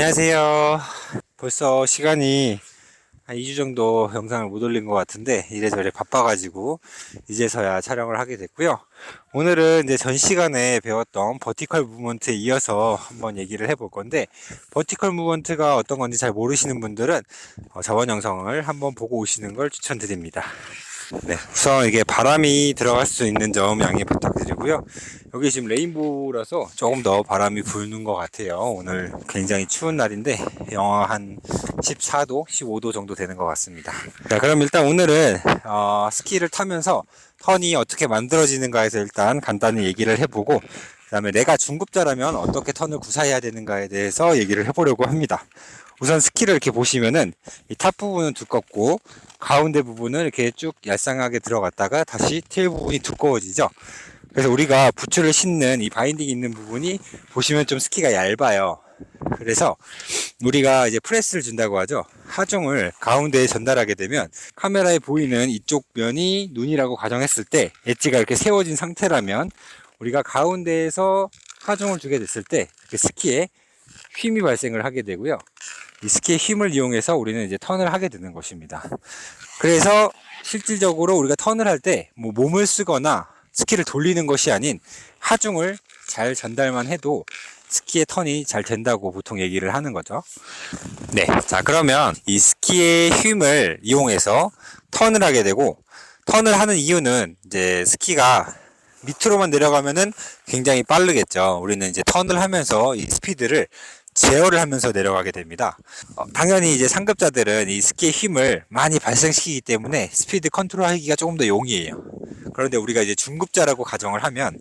안녕하세요. 벌써 시간이 한 2주 정도 영상을 못 올린 것 같은데 이래저래 바빠가지고 이제서야 촬영을 하게 됐고요. 오늘은 이제 전 시간에 배웠던 버티컬 무브먼트에 이어서 한번 얘기를 해볼 건데, 버티컬 무브먼트가 어떤 건지 잘 모르시는 분들은 저번 영상을 한번 보고 오시는 걸 추천드립니다. 네, 우선 이게 바람이 들어갈 수 있는 점 양해 부탁드리고요. 여기 지금 레인보우라서 조금 더 바람이 부는 것 같아요. 오늘 굉장히 추운 날인데 영하 한 14도, 15도 정도 되는 것 같습니다. 자, 그럼 일단 오늘은 스키를 타면서 턴이 어떻게 만들어지는가에서 일단 간단히 얘기를 해보고, 그 다음에 내가 중급자라면 어떻게 턴을 구사해야 되는가에 대해서 얘기를 해보려고 합니다. 우선 스키를 이렇게 보시면은 이 탑 부분은 두껍고 가운데 부분은 이렇게 쭉 얄쌍하게 들어갔다가 다시 테일 부분이 두꺼워지죠. 그래서 우리가 부츠를 신는 이 바인딩이 있는 부분이 보시면 좀 스키가 얇아요. 그래서 우리가 이제 프레스를 준다고 하죠. 하중을 가운데에 전달하게 되면 카메라에 보이는 이쪽 면이 눈이라고 가정했을 때 엣지가 이렇게 세워진 상태라면 우리가 가운데에서 하중을 주게 됐을 때 스키에 힘이 발생을 하게 되고요. 이 스키의 힘을 이용해서 우리는 이제 턴을 하게 되는 것입니다. 그래서 실질적으로 우리가 턴을 할 때 뭐 몸을 쓰거나 스키를 돌리는 것이 아닌 하중을 잘 전달만 해도 스키의 턴이 잘 된다고 보통 얘기를 하는 거죠. 네, 자 그러면 이 스키의 힘을 이용해서 턴을 하게 되고, 턴을 하는 이유는 이제 스키가 밑으로만 내려가면은 굉장히 빠르겠죠. 우리는 이제 턴을 하면서 이 스피드를 제어를 하면서 내려가게 됩니다. 당연히 이제 상급자들은 이 스키의 힘을 많이 발생시키기 때문에 스피드 컨트롤하기가 조금 더 용이해요. 그런데 우리가 이제 중급자라고 가정을 하면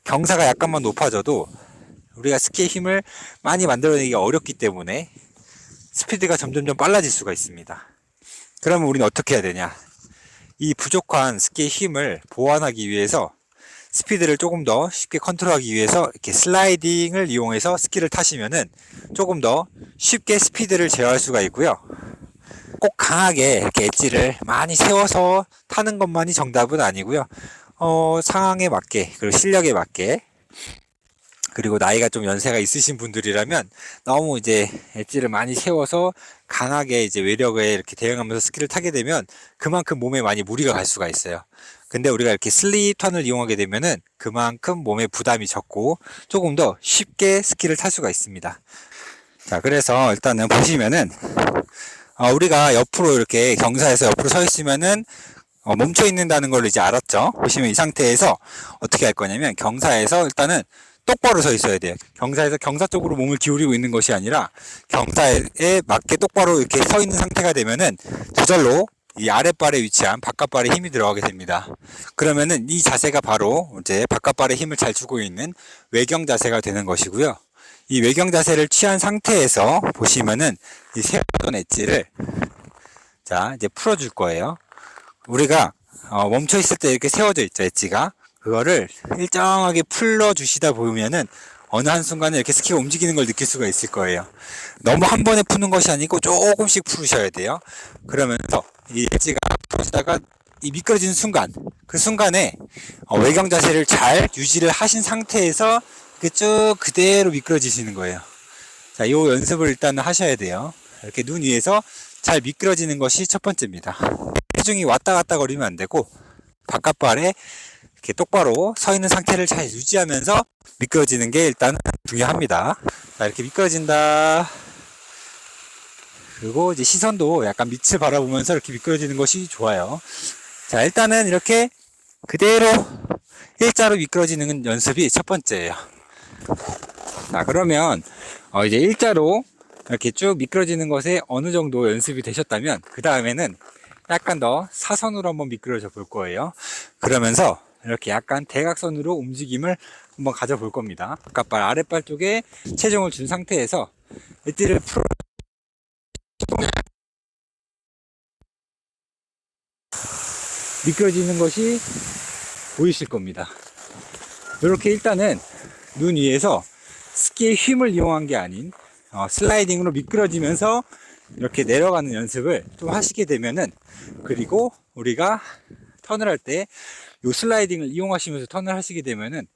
경사가 약간만 높아져도 우리가 스키의 힘을 많이 만들어내기가 어렵기 때문에 스피드가 점점점 빨라질 수가 있습니다. 그러면 우리는 어떻게 해야 되냐? 이 부족한 스키의 힘을 보완하기 위해서 스피드를 조금 더 쉽게 컨트롤하기 위해서 이렇게 슬라이딩을 이용해서 스키를 타시면은 조금 더 쉽게 스피드를 제어할 수가 있고요. 꼭 강하게 이렇게 엣지를 많이 세워서 타는 것만이 정답은 아니고요. 상황에 맞게, 그리고 실력에 맞게, 그리고 나이가 좀 연세가 있으신 분들이라면 너무 이제 엣지를 많이 세워서 강하게 이제 외력에 이렇게 대응하면서 스키를 타게 되면 그만큼 몸에 많이 무리가 갈 수가 있어요. 근데 우리가 이렇게 슬립 턴을 이용하게 되면은 그만큼 몸에 부담이 적고 조금 더 쉽게 스키를 탈 수가 있습니다. 자, 그래서 일단은 보시면은 우리가 옆으로 이렇게 경사에서 옆으로 서 있으면은 멈춰 있는다는 걸 이제 알았죠. 보시면 이 상태에서 어떻게 할 거냐면 경사에서 일단은 똑바로 서 있어야 돼요. 경사에서 경사 쪽으로 몸을 기울이고 있는 것이 아니라 경사에 맞게 똑바로 이렇게 서 있는 상태가 되면은 저절로 이 아랫발에 위치한 바깥발에 힘이 들어가게 됩니다. 그러면은 이 자세가 바로 이제 바깥발에 힘을 잘 주고 있는 외경 자세가 되는 것이고요. 이 외경 자세를 취한 상태에서 보시면은 이 세웠던 엣지를 자 이제 풀어줄 거예요. 우리가 멈춰 있을 때 이렇게 세워져 있죠, 엣지가. 그거를 일정하게 풀러 주시다 보면은 어느 한순간에 이렇게 스키가 움직이는 걸 느낄 수가 있을 거예요. 너무 한 번에 푸는 것이 아니고 조금씩 풀으셔야 돼요. 그러면서 이 엣지가 풀어지다가 이 미끄러지는 순간, 그 순간에 외경 자세를 잘 유지를 하신 상태에서 쭉 그대로 미끄러지시는 거예요. 자, 이 연습을 일단은 하셔야 돼요. 이렇게 눈 위에서 잘 미끄러지는 것이 첫 번째입니다. 체중이 왔다 갔다 거리면 안 되고 바깥발에 이렇게 똑바로 서 있는 상태를 잘 유지하면서 미끄러지는 게 일단 중요합니다. 자, 이렇게 미끄러진다. 그리고 이제 시선도 약간 밑을 바라보면서 이렇게 미끄러지는 것이 좋아요. 자, 일단은 이렇게 그대로 일자로 미끄러지는 연습이 첫 번째예요. 자, 그러면 이제 일자로 이렇게 쭉 미끄러지는 것에 어느 정도 연습이 되셨다면 그 다음에는 약간 더 사선으로 한번 미끄러져 볼 거예요. 그러면서 이렇게 약간 대각선으로 움직임을 한번 가져볼 겁니다. 바깥발, 아랫발 쪽에 체중을 준 상태에서 엣지를 풀어 미끄러지는 것이 보이실 겁니다. 이렇게 일단은 눈 위에서 스키의 힘을 이용한 게 아닌 슬라이딩으로 미끄러지면서 이렇게 내려가는 연습을 좀 하시게 되면은, 그리고 우리가 턴을 할 때 이 슬라이딩을 이용하시면서 턴을 하시게 되면은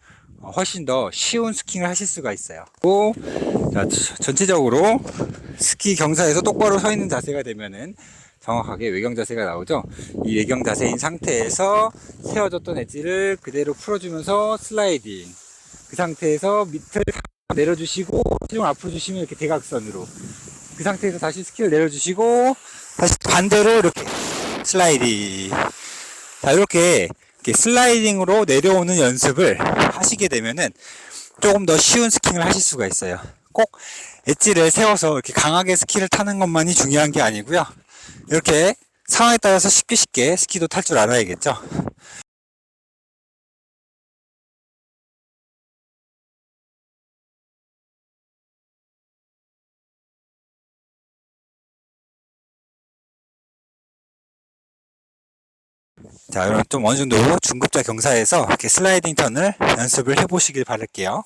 훨씬 더 쉬운 스킹을 하실 수가 있어요. 또 자, 전체적으로 스키 경사에서 똑바로 서 있는 자세가 되면은 정확하게 외경 자세가 나오죠. 이 외경 자세인 상태에서 세워졌던 엣지를 그대로 풀어주면서 슬라이딩. 그 상태에서 밑을 내려주시고 체중 앞으로 주시면 이렇게 대각선으로. 그 상태에서 다시 스키를 내려주시고 다시 반대로 이렇게 슬라이딩. 자, 이렇게 슬라이딩으로 내려오는 연습을 하시게 되면은 조금 더 쉬운 스킹을 하실 수가 있어요. 꼭 엣지를 세워서 이렇게 강하게 스키를 타는 것만이 중요한 게 아니고요. 이렇게 상황에 따라서 쉽게 스키도 탈 줄 알아야겠죠. 자, 그럼 좀 어느 정도 중급자 경사에서 이렇게 슬라이딩 턴을 연습을 해보시길 바랄게요.